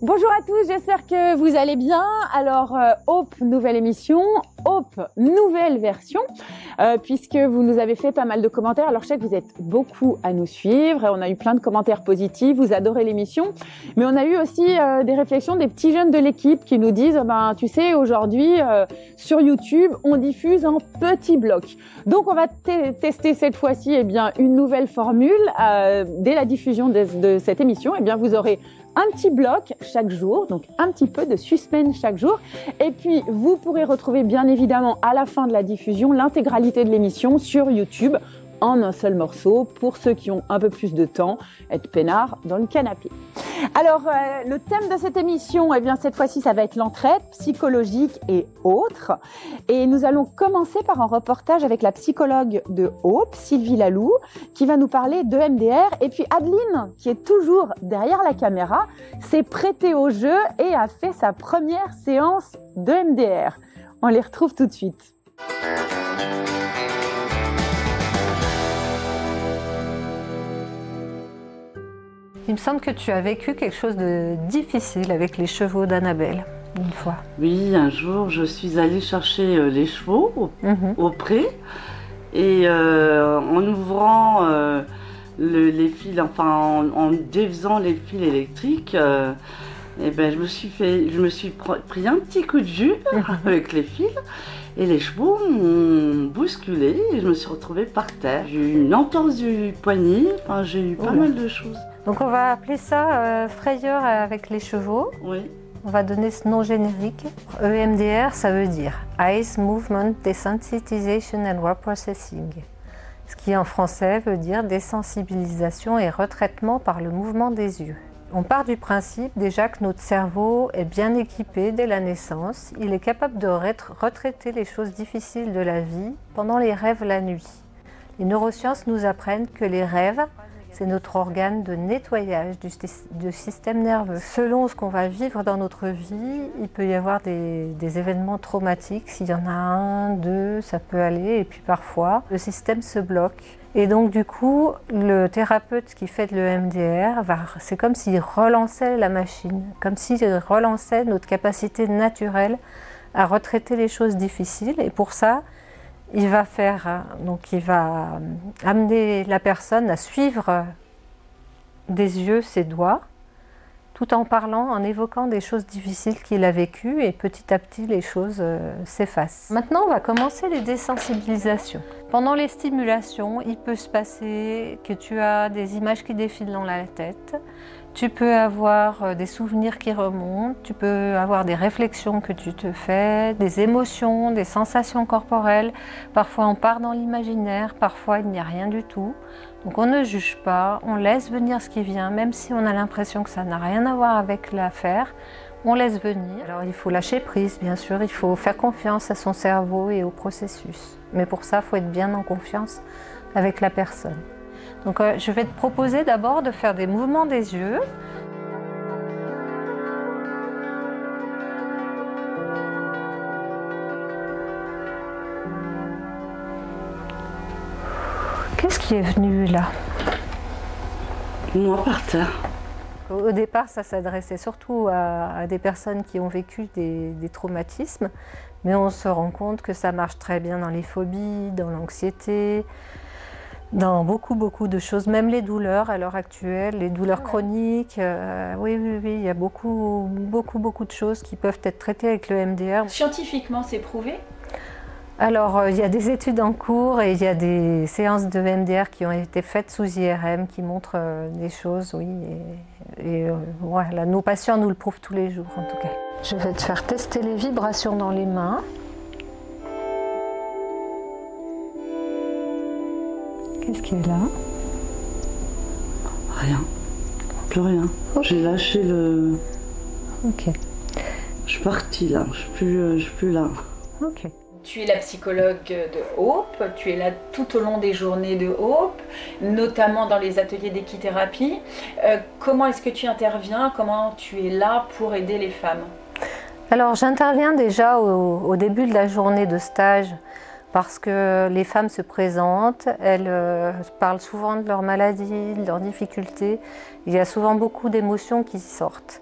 Bonjour à tous, j'espère que vous allez bien. Alors, Hope, nouvelle émission, Hope, nouvelle version, puisque vous nous avez fait pas mal de commentaires. Alors, je sais que vous êtes beaucoup à nous suivre, on a eu plein de commentaires positifs, vous adorez l'émission, mais on a eu aussi des réflexions des petits jeunes de l'équipe qui nous disent, tu sais, aujourd'hui, sur YouTube, on diffuse en petits blocs. Donc, on va tester cette fois-ci une nouvelle formule. Dès la diffusion de cette émission, vous aurez un petit bloc chaque jour, donc un petit peu de suspense chaque jour. Et puis, vous pourrez retrouver bien évidemment à la fin de la diffusion l'intégralité de l'émission sur YouTube en un seul morceau pour ceux qui ont un peu plus de temps, être peinard dans le canapé. Alors, le thème de cette émission, cette fois-ci, ça va être l'entraide psychologique et autres. Et nous allons commencer par un reportage avec la psychologue de Hope, Sylvie Laloux, qui va nous parler de MDR. Et puis Adeline, qui est toujours derrière la caméra, s'est prêtée au jeu et a fait sa première séance de MDR. On les retrouve tout de suite. Il me semble que tu as vécu quelque chose de difficile avec les chevaux d'Annabelle, une fois. Oui, un jour, je suis allée chercher les chevaux au pré et en ouvrant les fils, en défaisant les fils électriques, je me suis pris un petit coup de jus avec les fils et les chevaux m'ont bousculé et je me suis retrouvée par terre. J'ai eu une entorse du poignet, j'ai eu pas mal de choses. Donc on va appeler ça frayeur avec les chevaux. Oui. On va donner ce nom générique. EMDR, ça veut dire Eyes Movement Desensitization and Reprocessing. Ce qui en français veut dire désensibilisation et retraitement par le mouvement des yeux. On part du principe déjà que notre cerveau est bien équipé dès la naissance. Il est capable de retraiter les choses difficiles de la vie pendant les rêves la nuit. Les neurosciences nous apprennent que les rêves, c'est notre organe de nettoyage du système nerveux. Selon ce qu'on va vivre dans notre vie, il peut y avoir des événements traumatiques. S'il y en a un, deux, ça peut aller. Et puis parfois, le système se bloque. Et donc du coup, le thérapeute qui fait le MDR, c'est comme s'il relançait la machine, comme s'il relançait notre capacité naturelle à retraiter les choses difficiles. Et pour ça, il va amener la personne à suivre des yeux ses doigts, tout en parlant, en évoquant des choses difficiles qu'il a vécues, et petit à petit les choses s'effacent. Maintenant, on va commencer les désensibilisations. Pendant les stimulations, il peut se passer que tu as des images qui défilent dans la tête, tu peux avoir des souvenirs qui remontent, tu peux avoir des réflexions que tu te fais, des émotions, des sensations corporelles. Parfois on part dans l'imaginaire, parfois il n'y a rien du tout. Donc on ne juge pas, on laisse venir ce qui vient, même si on a l'impression que ça n'a rien à voir avec l'affaire, on laisse venir. Alors il faut lâcher prise, bien sûr, il faut faire confiance à son cerveau et au processus. Mais pour ça, il faut être bien en confiance avec la personne. Donc je vais te proposer d'abord de faire des mouvements des yeux. Qu'est-ce qui est venu là? Moi par terre. Au départ, ça s'adressait surtout à des personnes qui ont vécu des traumatismes, mais on se rend compte que ça marche très bien dans les phobies, dans l'anxiété, dans beaucoup de choses, même les douleurs à l'heure actuelle, les douleurs chroniques. Oui, il y a beaucoup de choses qui peuvent être traitées avec le MDR. Scientifiquement, c'est prouvé? Alors, il y a des études en cours et il y a des séances de MDR qui ont été faites sous IRM qui montrent des choses, oui. Voilà, nos patients nous le prouvent tous les jours, en tout cas. Je vais te faire tester les vibrations dans les mains. Qu'est-ce qu'il y a là? Rien. Plus rien. Okay. J'ai lâché le... Ok. Je suis partie là, je suis plus là. Ok. Tu es la psychologue de Hope, tu es là tout au long des journées de Hope, notamment dans les ateliers d'équithérapie. Comment est-ce que tu interviens? Comment tu es là pour aider les femmes? Alors j'interviens déjà au début de la journée de stage parce que les femmes se présentent, elles parlent souvent de leur maladie, de leurs difficultés. Il y a souvent beaucoup d'émotions qui sortent.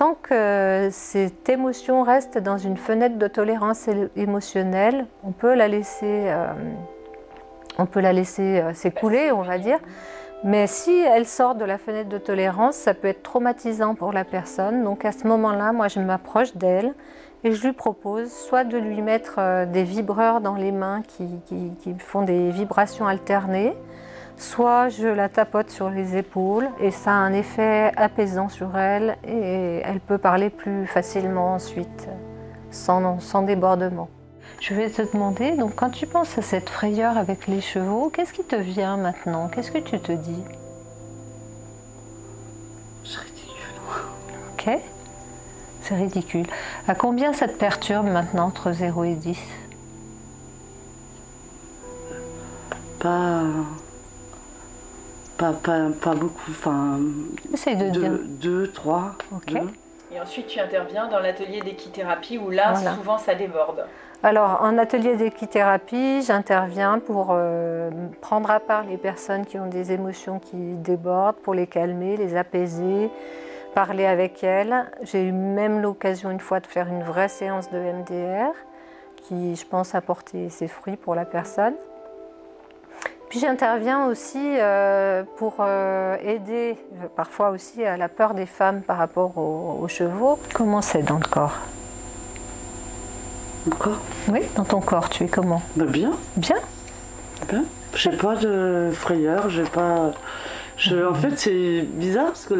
tant que cette émotion reste dans une fenêtre de tolérance émotionnelle, on peut la laisser s'écouler, on va dire. Mais si elle sort de la fenêtre de tolérance, ça peut être traumatisant pour la personne. Donc à ce moment-là, moi je m'approche d'elle et je lui propose soit de lui mettre des vibreurs dans les mains qui font des vibrations alternées, soit je la tapote sur les épaules et ça a un effet apaisant sur elle et elle peut parler plus facilement ensuite, sans débordement. Je vais te demander, donc quand tu penses à cette frayeur avec les chevaux, qu'est-ce qui te vient maintenant? Qu'est-ce que tu te dis? C'est ridicule. Ok, c'est ridicule. À combien ça te perturbe maintenant entre 0 et 10? Pas beaucoup, enfin... Essaye de dire. 2, 3. Ok. 2. Et ensuite, tu interviens dans l'atelier d'équithérapie où là, Voilà. souvent, ça déborde. Alors, en atelier d'équithérapie, j'interviens pour prendre à part les personnes qui ont des émotions qui débordent, pour les calmer, les apaiser, parler avec elles. J'ai eu même l'occasion une fois de faire une vraie séance de MDR qui, je pense, a porté ses fruits pour la personne. Puis j'interviens aussi pour aider parfois aussi à la peur des femmes par rapport aux chevaux. Comment c'est dans le corps? Encore? Oui, dans ton corps, tu es comment? Bah bien. Bien? Bien. J'ai pas de frayeur, j'ai pas... En fait, c'est bizarre parce que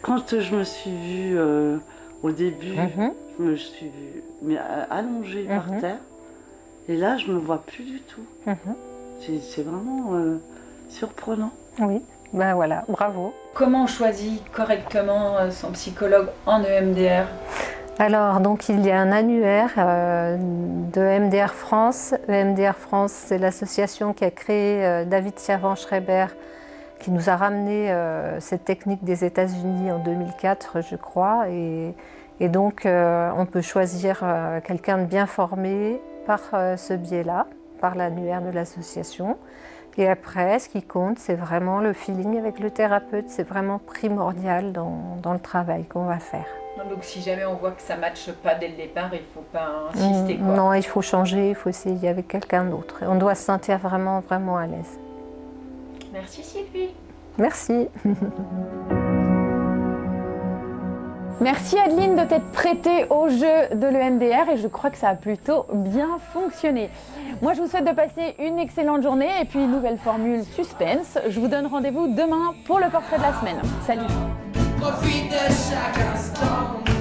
quand je me suis vue au début, je me suis vue allongée par terre. Et là, je me vois plus du tout. C'est vraiment surprenant. Oui, ben voilà, bravo. Comment on choisit correctement son psychologue en EMDR? Alors, donc il y a un annuaire de EMDR France. EMDR France, c'est l'association qui a créé David Servan-Schreiber, qui nous a ramené cette technique des États-Unis en 2004, je crois. Et donc, on peut choisir quelqu'un de bien formé par ce biais-là, par l'annuaire de l'association. Et après, ce qui compte, c'est vraiment le feeling avec le thérapeute. C'est vraiment primordial dans le travail qu'on va faire. Donc si jamais on voit que ça ne matche pas dès le départ, il ne faut pas insister, quoi. Non, il faut changer, il faut essayer avec quelqu'un d'autre. On doit se sentir vraiment, vraiment à l'aise. Merci Sylvie. Merci. Merci Adeline de t'être prêtée au jeu de l'EMDR et je crois que ça a plutôt bien fonctionné. Moi je vous souhaite de passer une excellente journée et puis nouvelle formule suspense. Je vous donne rendez-vous demain pour le portrait de la semaine. Salut. Profite de chaque instant.